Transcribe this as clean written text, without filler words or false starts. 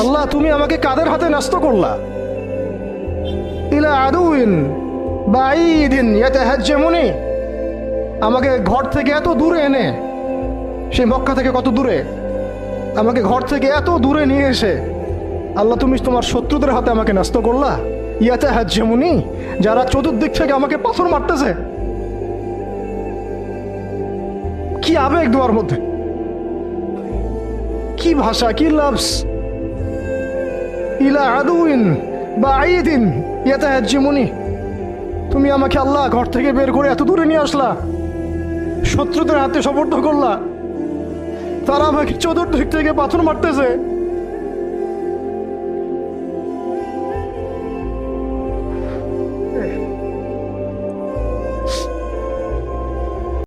আল্লাহ তুমি আমাকে কাদের হাতে ন্যস্ত করলা? ইলা আদুইন বাঈদিন ইয়াতাহাজ্জামুনি, আমাকে ঘর থেকে এত দূরে এনে, সেই মক্কা থেকে কত দূরে, আমাকে ঘর থেকে এত দূরে নিয়ে এসে আল্লাহ তুমি তোমার শত্রুদের হাতে আমাকে ন্যস্ত করলা। ইয়াতাহাজ্জামুনি, যারা চতুর্দিক থেকে আমাকে পাথর মারতেছে। কি আবেগ দোয়ার মধ্যে, কি ভাষা, কি লফজ। ইলা আদুইন বাঈদিন ইয়াতাহাজ্জামুনি, তুমি আমাকে আল্লাহ ঘর থেকে বের করে এত দূরে নিয়ে আসলা, শত্রুদের হাতে সোপর্দ করলা, তারা আমাকে চতুর্দিক থেকে পাথর মারতেছে।